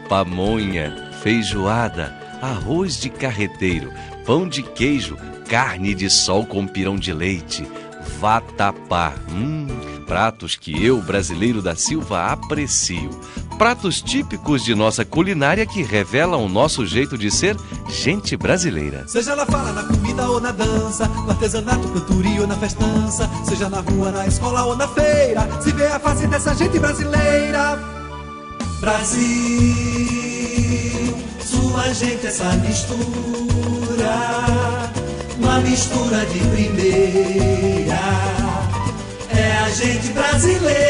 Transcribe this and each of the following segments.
pamonha, feijoada, arroz de carreteiro, pão de queijo, carne de sol com pirão de leite, vatapá. Pratos que eu, brasileiro da Silva, aprecio. Pratos típicos de nossa culinária que revelam o nosso jeito de ser gente brasileira. Seja ela fala na comida ou na dança, no artesanato, cantoria ou na festança, seja na rua, na escola ou na feira, se vê a face dessa gente brasileira. Brasil, sua gente, essa mistura, uma mistura de primeira, é a gente brasileira.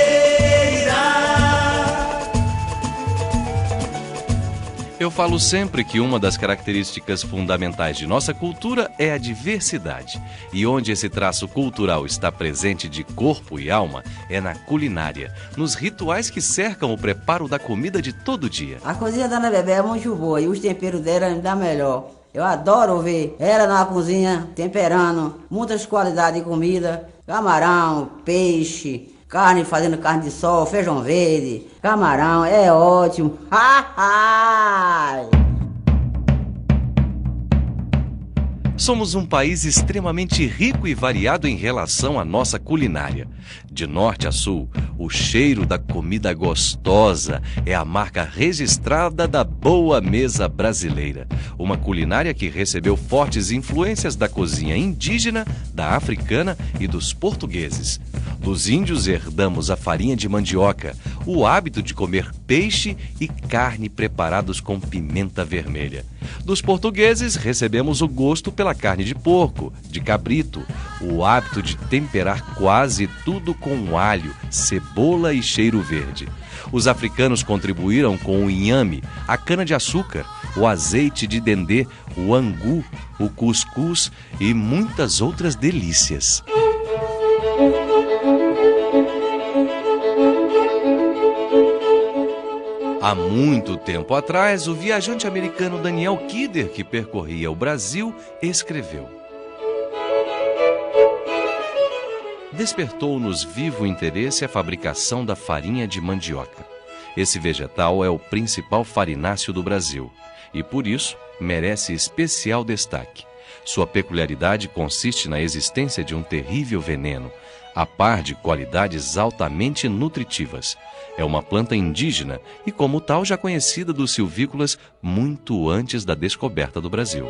Eu falo sempre que uma das características fundamentais de nossa cultura é a diversidade. E onde esse traço cultural está presente de corpo e alma é na culinária, nos rituais que cercam o preparo da comida de todo dia. A cozinha da Ana Bebé é muito boa e os temperos dela ainda melhor. Eu adoro ver ela na cozinha temperando muitas qualidades de comida, camarão, peixe, carne, fazendo carne de sol, feijão verde, camarão, é ótimo. Somos um país extremamente rico e variado em relação à nossa culinária. De norte a sul, o cheiro da comida gostosa é a marca registrada da boa mesa brasileira. Uma culinária que recebeu fortes influências da cozinha indígena, da africana e dos portugueses. Dos índios herdamos a farinha de mandioca, o hábito de comer peixe e carne preparados com pimenta vermelha. Dos portugueses recebemos o gosto pela carne de porco, de cabrito, o hábito de temperar quase tudo com alho, cebola e cheiro verde. Os africanos contribuíram com o inhame, a cana-de-açúcar, o azeite de dendê, o angu, o cuscuz e muitas outras delícias. Há muito tempo atrás, o viajante americano Daniel Kidder, que percorria o Brasil, escreveu: despertou-nos vivo interesse a fabricação da farinha de mandioca. Esse vegetal é o principal farináceo do Brasil e, por isso, merece especial destaque. Sua peculiaridade consiste na existência de um terrível veneno, a par de qualidades altamente nutritivas. É uma planta indígena e, como tal, já conhecida dos silvícolas muito antes da descoberta do Brasil.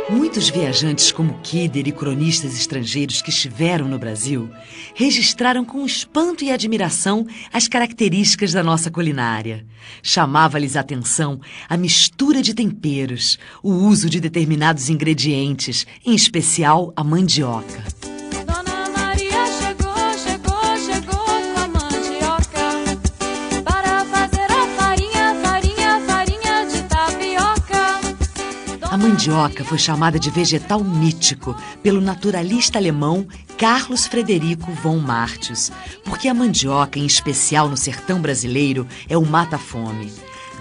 Muitos viajantes como Kidder e cronistas estrangeiros que estiveram no Brasil registraram com espanto e admiração as características da nossa culinária. Chamava-lhes a atenção a mistura de temperos, o uso de determinados ingredientes, em especial a mandioca. A mandioca foi chamada de vegetal mítico pelo naturalista alemão Carlos Frederico von Martius, porque a mandioca, em especial no sertão brasileiro, é o mata-fome.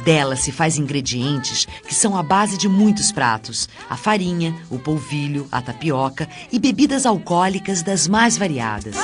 Dela se faz ingredientes que são a base de muitos pratos: a farinha, o polvilho, a tapioca e bebidas alcoólicas das mais variadas.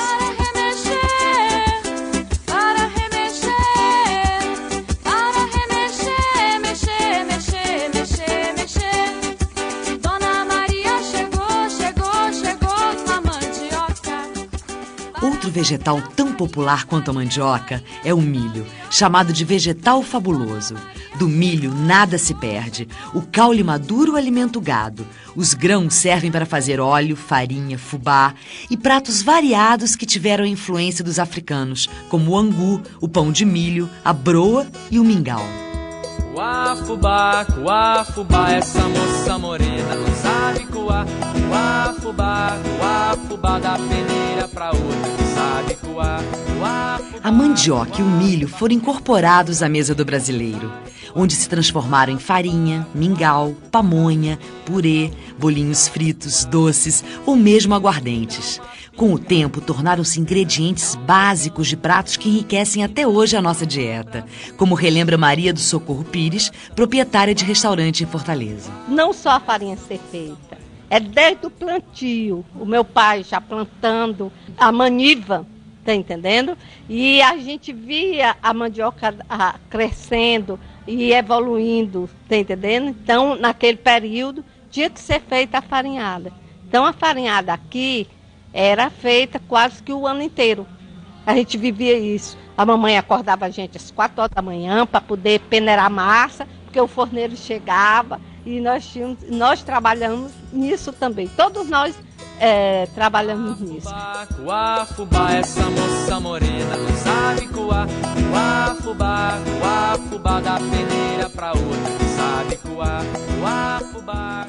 Outro vegetal tão popular quanto a mandioca é o milho, chamado de vegetal fabuloso. Do milho nada se perde. O caule maduro alimenta o gado. Os grãos servem para fazer óleo, farinha, fubá e pratos variados que tiveram a influência dos africanos, como o angu, o pão de milho, a broa e o mingau. Cuá, fubá, essa moça morena não sabe coar. Cuá, fubá, da peneira pra outra não sabe coar. A mandioca e o milho foram incorporados à mesa do brasileiro, onde se transformaram em farinha, mingau, pamonha, purê, bolinhos fritos, doces ou mesmo aguardentes. Com o tempo, tornaram-se ingredientes básicos de pratos que enriquecem até hoje a nossa dieta, como relembra Maria do Socorro Pires, proprietária de restaurante em Fortaleza. Não só a farinha ser feita, é desde o plantio. O meu pai já plantando a maniva, tá entendendo? E a gente via a mandioca crescendo e evoluindo, tá entendendo? Então, naquele período, tinha que ser feita a farinhada. Então, a farinhada aqui era feita quase que o ano inteiro. A gente vivia isso. A mamãe acordava a gente às 4 horas da manhã para poder peneirar a massa, porque o forneiro chegava e nós trabalhamos nisso também. Todos nós trabalhamos nisso. Cuá, fubá, essa moça morena não sabe coar. Cuá, fubá, da peneira pra outra que sabe coar. Cuá, fubá.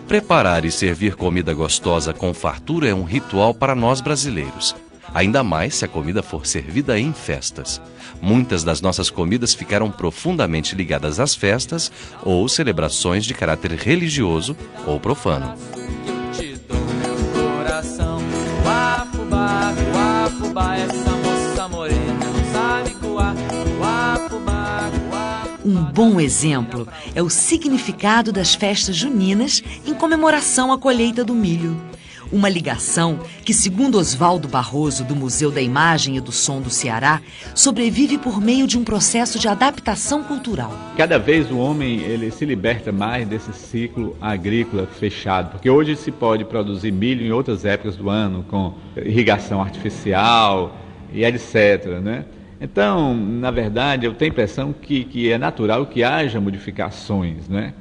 Preparar e servir comida gostosa com fartura é um ritual para nós brasileiros. Ainda mais se a comida for servida em festas. Muitas das nossas comidas ficaram profundamente ligadas às festas ou celebrações de caráter religioso ou profano. Um bom exemplo é o significado das festas juninas em comemoração à colheita do milho. Uma ligação que, segundo Oswaldo Barroso, do Museu da Imagem e do Som do Ceará, sobrevive por meio de um processo de adaptação cultural. Cada vez o homem ele se liberta mais desse ciclo agrícola fechado, porque hoje se pode produzir milho em outras épocas do ano, com irrigação artificial e etc., né? Então, na verdade, eu tenho a impressão que é natural que haja modificações, né?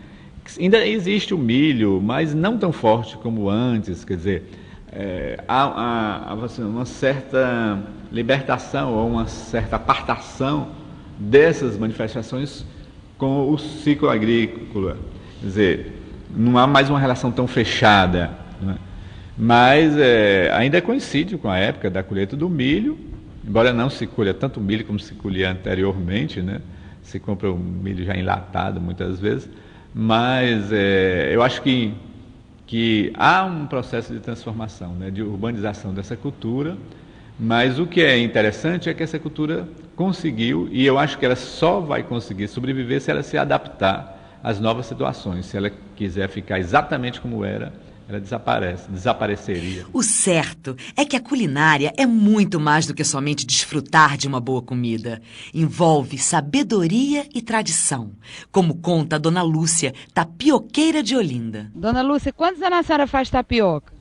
Ainda existe o milho, mas não tão forte como antes, quer dizer, há uma certa libertação ou uma certa apartação dessas manifestações com o ciclo agrícola. Quer dizer, não há mais uma relação tão fechada, né? Mas ainda coincide com a época da colheita do milho, embora não se colha tanto milho como se colhia anteriormente, né? Se compra o milho já enlatado muitas vezes. Mas eu acho que há um processo de transformação, né, de urbanização dessa cultura, mas o que é interessante é que essa cultura conseguiu, e eu acho que ela só vai conseguir sobreviver se ela se adaptar às novas situações. Se ela quiser ficar exatamente como era, ela desapareceria. O certo é que a culinária é muito mais do que somente desfrutar de uma boa comida. Envolve sabedoria e tradição, como conta a Dona Lúcia, tapioqueira de Olinda. Dona Lúcia, quantos anos a senhora faz tapioca?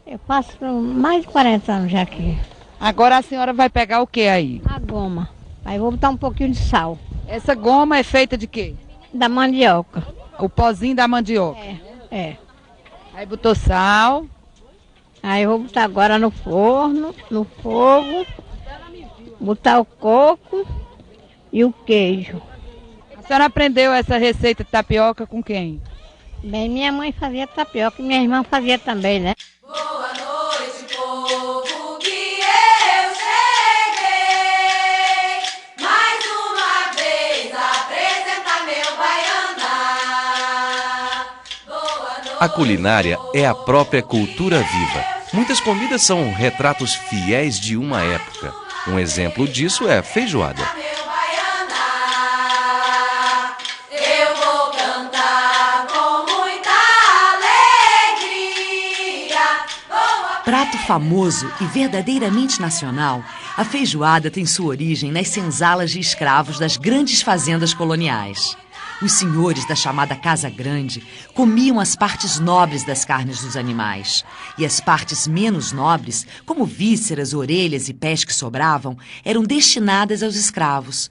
Eu faço mais de 40 anos já aqui. Agora a senhora vai pegar o que aí? A goma. Aí vou botar um pouquinho de sal. Essa goma é feita de quê? Da mandioca. O pozinho da mandioca? É. Aí botou sal. Aí eu vou botar agora no forno, no fogo, botar o coco e o queijo. A senhora aprendeu essa receita de tapioca com quem? Bem, minha mãe fazia tapioca e minha irmã fazia também, né? Boa noite, povo, que eu cheguei mais uma vez a apresentar meu baianá. A culinária é a própria cultura viva. Muitas comidas são retratos fiéis de uma época. Um exemplo disso é a feijoada. Eu vou cantar com muita alegria. Prato famoso e verdadeiramente nacional, a feijoada tem sua origem nas senzalas de escravos das grandes fazendas coloniais. Os senhores da chamada Casa Grande comiam as partes nobres das carnes dos animais. E as partes menos nobres, como vísceras, orelhas e pés que sobravam, eram destinadas aos escravos.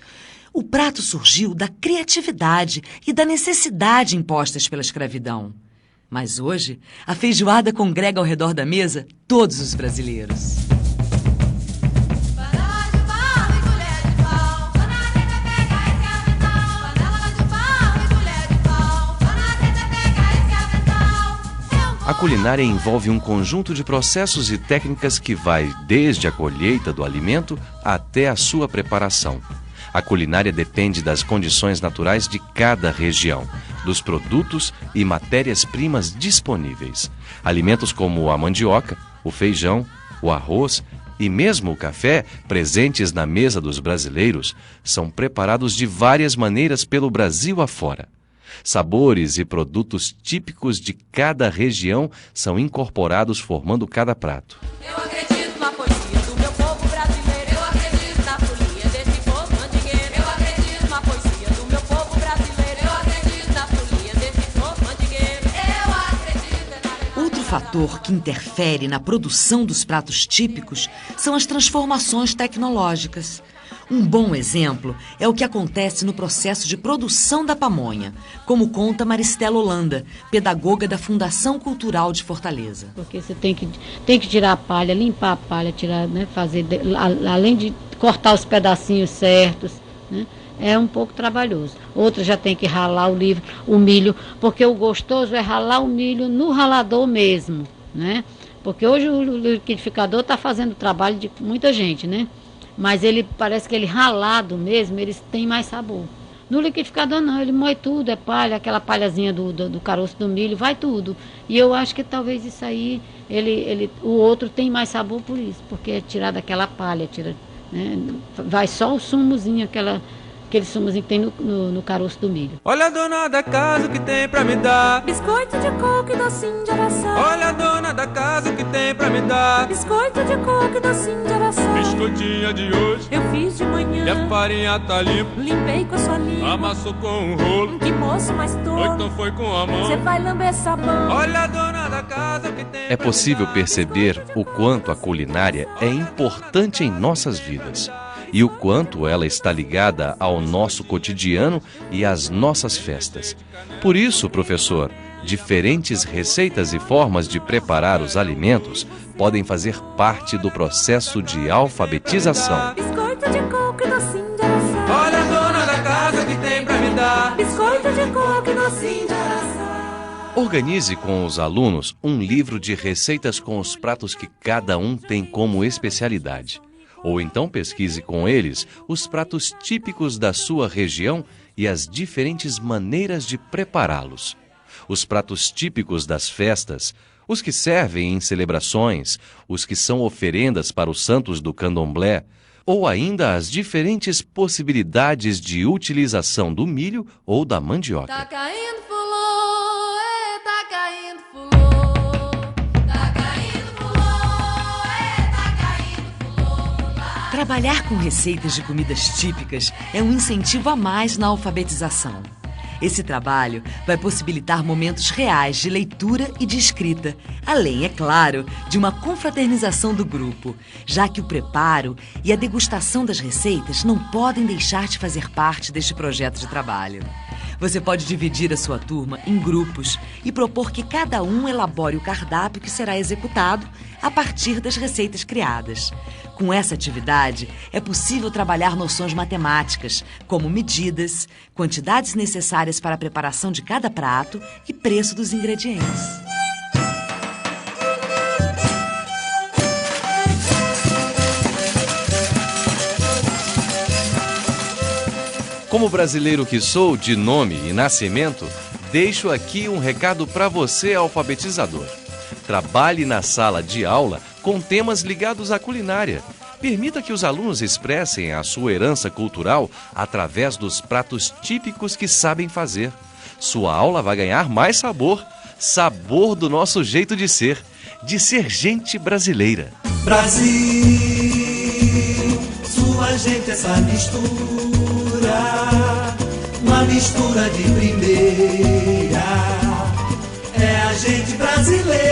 O prato surgiu da criatividade e da necessidade impostas pela escravidão. Mas hoje, a feijoada congrega ao redor da mesa todos os brasileiros. A culinária envolve um conjunto de processos e técnicas que vai desde a colheita do alimento até a sua preparação. A culinária depende das condições naturais de cada região, dos produtos e matérias-primas disponíveis. Alimentos como a mandioca, o feijão, o arroz e mesmo o café, presentes na mesa dos brasileiros, são preparados de várias maneiras pelo Brasil afora. Sabores e produtos típicos de cada região são incorporados formando cada prato. Eu acredito na poesia do meu povo. fator que interfere na produção dos pratos típicos são as transformações tecnológicas. Um bom exemplo é o que acontece no processo de produção da pamonha, como conta Maristela Holanda, pedagoga da Fundação Cultural de Fortaleza. Porque você tem que tirar a palha, limpar a palha, tirar, né, fazer, além de cortar os pedacinhos certos, né, é um pouco trabalhoso. Outra já tem que ralar o milho, porque o gostoso é ralar o milho no ralador mesmo, né? Porque hoje o liquidificador está fazendo o trabalho de muita gente, né? Mas ele parece que ele ralado mesmo, eles têm mais sabor. No liquidificador não, ele moe tudo, é palha, aquela palhazinha do caroço do milho, vai tudo. E eu acho que talvez isso aí, o outro tem mais sabor por isso, porque é tirar daquela palha, né? Vai só o sumozinho, aquele sumozinho que tem no caroço do milho. Olha a dona da casa o que tem pra me dar. Biscoito de coco e docinho de araçá. Olha a dona da casa o que tem pra me dar. Biscoito de coco e docinho de araçá. Biscoitinha de hoje eu fiz de manhã. E a farinha tá limpa. Limpei com a sua língua. Amassou com um rolo. Que moço mais tolo. Ou então foi com a mão. Você vai lamber sabão. Olha a dona da casa o que tem. É possível perceber o quanto a culinária é importante em nossas vidas e o quanto ela está ligada ao nosso cotidiano e às nossas festas. Por isso, professor, diferentes receitas e formas de preparar os alimentos podem fazer parte do processo de alfabetização. Biscoito de coco e docinho de araçá. Olha a dona da casa que tem pra me dar. Biscoito de coco e docinho de araçá. Organize com os alunos um livro de receitas com os pratos que cada um tem como especialidade. Ou então pesquise com eles os pratos típicos da sua região e as diferentes maneiras de prepará-los. Os pratos típicos das festas, os que servem em celebrações, os que são oferendas para os santos do candomblé, ou ainda as diferentes possibilidades de utilização do milho ou da mandioca. Tá caindo fulô, tá caindo fulô, tá caindo fulô, tá caindo fulô. Trabalhar com receitas de comidas típicas é um incentivo a mais na alfabetização. Esse trabalho vai possibilitar momentos reais de leitura e de escrita, além, é claro, de uma confraternização do grupo, já que o preparo e a degustação das receitas não podem deixar de fazer parte deste projeto de trabalho. Você pode dividir a sua turma em grupos e propor que cada um elabore o cardápio que será executado a partir das receitas criadas. Com essa atividade, é possível trabalhar noções matemáticas, como medidas, quantidades necessárias para a preparação de cada prato e preço dos ingredientes. Como brasileiro que sou, de nome e nascimento, deixo aqui um recado para você, alfabetizador. Trabalhe na sala de aula com temas ligados à culinária. Permita que os alunos expressem a sua herança cultural através dos pratos típicos que sabem fazer. Sua aula vai ganhar mais sabor, sabor do nosso jeito de ser gente brasileira. Brasil, sua gente, essa mistura, uma mistura de primeira, é a gente brasileira.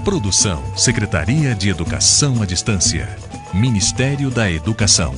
Produção, Secretaria de Educação à Distância, Ministério da Educação.